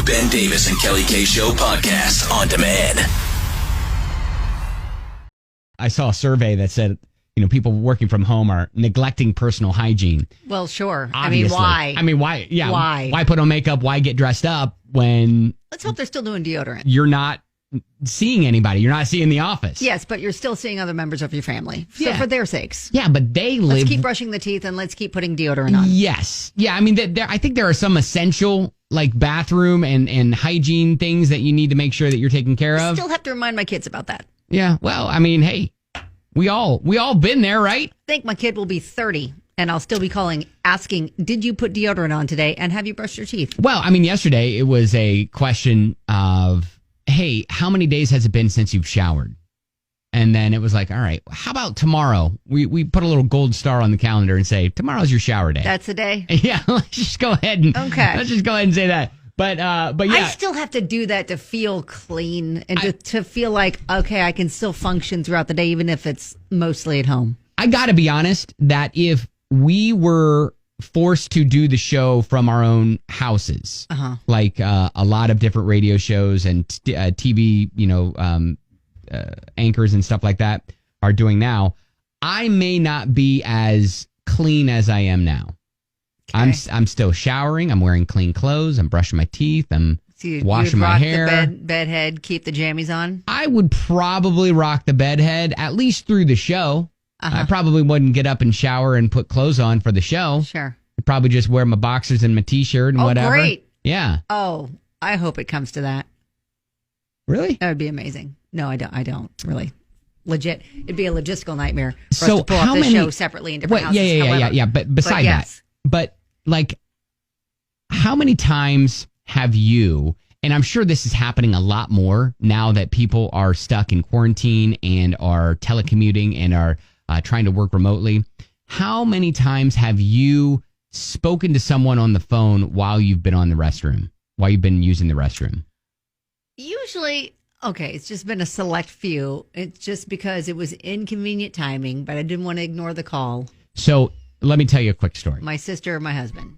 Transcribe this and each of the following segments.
The Ben Davis and Kelly K Show podcast on demand. I saw a survey that said, people working from home are neglecting personal hygiene. Well, sure. Obviously. Why? Why? Yeah. Why? Why put on makeup? Why get dressed up when Let's hope they're still doing deodorant. you're not seeing anybody? You're not seeing the office. Yes, but you're still seeing other members of your family. So Yeah. for their sakes. Yeah, but they live. Let's keep brushing the teeth and let's keep putting deodorant on. Yes. Yeah. I think there are some essential bathroom and hygiene things that you need to make sure that you're taking care I of. still have to remind my kids about that. Yeah. Well, hey, we all been there, right? I think my kid will be 30 and I'll still be asking, did you put deodorant on today? And have you brushed your teeth? Well, yesterday it was a question of, hey, how many days has it been since you've showered? And then it was like, all right, how about tomorrow? We put a little gold star on the calendar and say, tomorrow's your shower day. That's the day? Yeah, let's just go ahead and say that. But yeah. I still have to do that to feel clean and to feel like, okay, I can still function throughout the day, even if it's mostly at home. I got to be honest that if we were forced to do the show from our own houses, like a lot of different radio shows and TV, anchors and stuff like that are doing now, I may not be as clean as I am now. Okay. I'm still showering. I'm wearing clean clothes. I'm brushing my teeth. I'm washing my hair. The bed head, keep the jammies on. I would probably rock the bed head at least through the show. I probably wouldn't get up and shower and put clothes on for the show. Sure. I'd probably just wear my boxers and my t-shirt and whatever. Great. Yeah. Oh, I hope it comes to that. Really? That would be amazing. No, I don't really. Legit. It'd be a logistical nightmare for us to pull up the show separately in different houses. Yeah. But beside that, how many times have you, and I'm sure this is happening a lot more now that people are stuck in quarantine and are telecommuting and are trying to work remotely. How many times have you spoken to someone on the phone while you've been using the restroom? Usually, okay, it's just been a select few. It's just because it was inconvenient timing, but I didn't want to ignore the call. So let me tell you a quick story. My sister or my husband.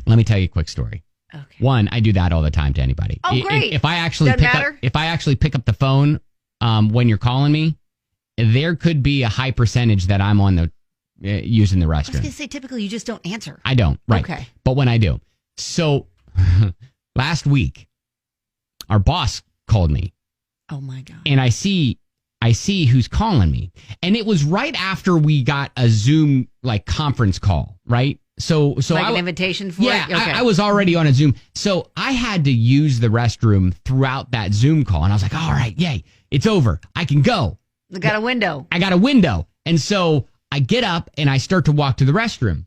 Let me tell you a quick story. Okay. One, I do that all the time to anybody. Oh, great. If I actually pick up the phone when you're calling me, there could be a high percentage that I'm on the using the restroom. I was going to say, typically you just don't answer. I don't. Right. Okay. But when I do. So last week, our boss called me. Oh my God. And I see who's calling me. And it was right after we got a Zoom conference call, right? So an invitation for it? Yeah, okay. I was already on a Zoom. So I had to use the restroom throughout that Zoom call. And I was like, all right, yay, it's over. I can go. I got a window. And so I get up and I start to walk to the restroom.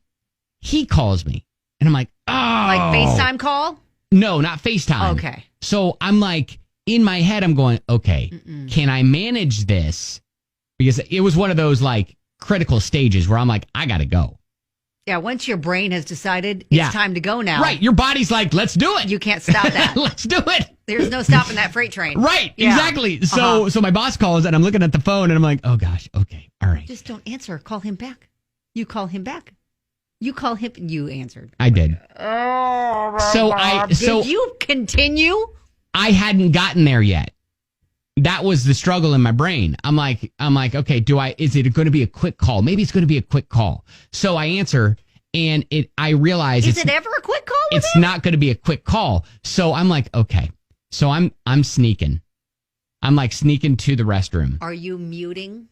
He calls me. And I'm like, oh. Like FaceTime call? No, not FaceTime. Okay. So I'm like, in my head, I'm going, okay, can I manage this? Because it was one of those critical stages where I'm like, I got to go. Yeah, once your brain has decided it's time to go now. Right, your body's like, let's do it. You can't stop that. Let's do it. There's no stopping that freight train. Right, yeah. Exactly. So my boss calls and I'm looking at the phone and I'm like, oh gosh, okay, all right. Just don't answer. Call him back. You call him back. You call him. You answered. I did. Did you continue? I hadn't gotten there yet. That was the struggle in my brain. I'm like, okay, is it going to be a quick call? Maybe it's going to be a quick call. So I answer and I realize is it ever a quick call? It's not going to be a quick call. So I'm like, okay. So I'm sneaking. I'm sneaking to the restroom. Are you muting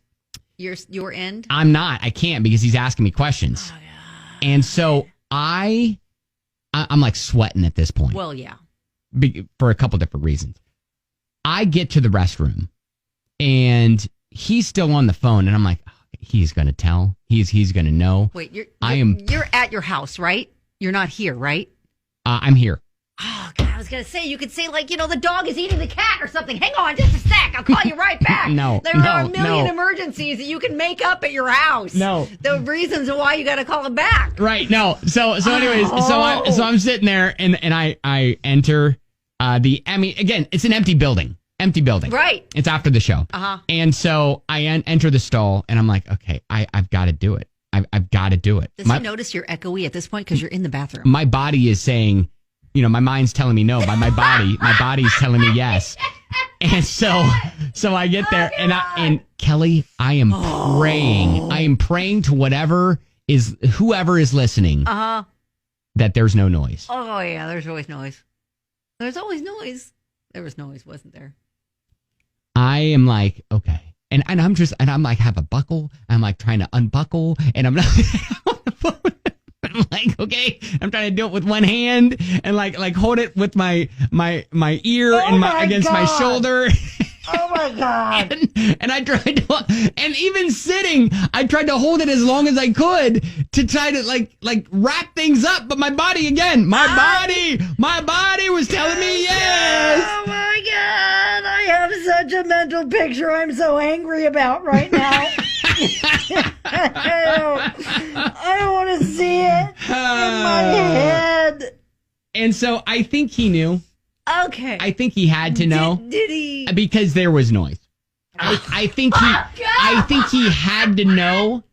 your end? I'm not. I can't because he's asking me questions. Oh, yeah. And so I'm sweating at this point. Well, yeah. For a couple different reasons. I get to the restroom and he's still on the phone and I'm like, oh, he's going to tell. He's going to know. Wait, you're at your house, right? You're not here, right? I'm here. Oh, God, I was going to say, you could say the dog is eating the cat or something. Hang on just a sec. I'll call you right back. There are a million emergencies that you can make up at your house. No. The reasons why you got to call him back. Right. No. So anyways, so I'm sitting there and I enter again, it's an empty building. Right. It's after the show. And so I enter the stall and I'm like, okay, I've got to do it. I've got to do it. Does he notice you're echoey at this point because you're in the bathroom? My body is saying, my mind's telling me no, but my body's telling me yes. And so I get there and Kelly, I am praying. I am praying to whoever is listening. That there's no noise. Oh yeah, there's always noise. There's always noise. There was noise, wasn't there? I am like, okay. And I'm like, have a buckle. I'm like trying to unbuckle and I'm not on the phone. I'm like, okay, I'm trying to do it with one hand and like hold it with my ear against my shoulder. Oh my God. And I tried to, and even sitting, I tried to hold it as long as I could to try to like wrap things up. But my body was telling me yes. Oh my God. I have such a mental picture I'm so angry about right now. I don't want to see it in my head. And so I think he knew. Okay. I think he had to know. Did he? Because there was noise. I think he had to know,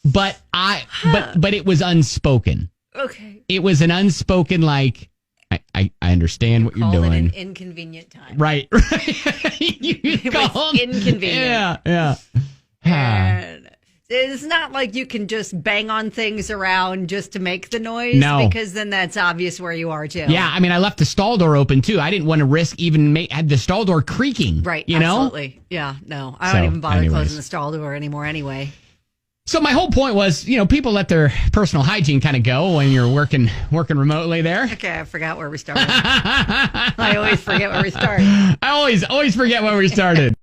but it was unspoken. Okay. It was an unspoken like I understand what you're doing. Call it an inconvenient time. Right. It was inconvenient. Yeah. And it's not like you can just bang on things around just to make the noise. No. Because then that's obvious where you are, too. Yeah, I mean, I left the stall door open, too. I didn't want to risk even had the stall door creaking. Right, you know? absolutely. Yeah, no. I don't even bother closing the stall door anymore anyway. So my whole point was, people let their personal hygiene kind of go when you're working remotely there. Okay, I forgot where we started. I always forget where we started. I always forget where we started.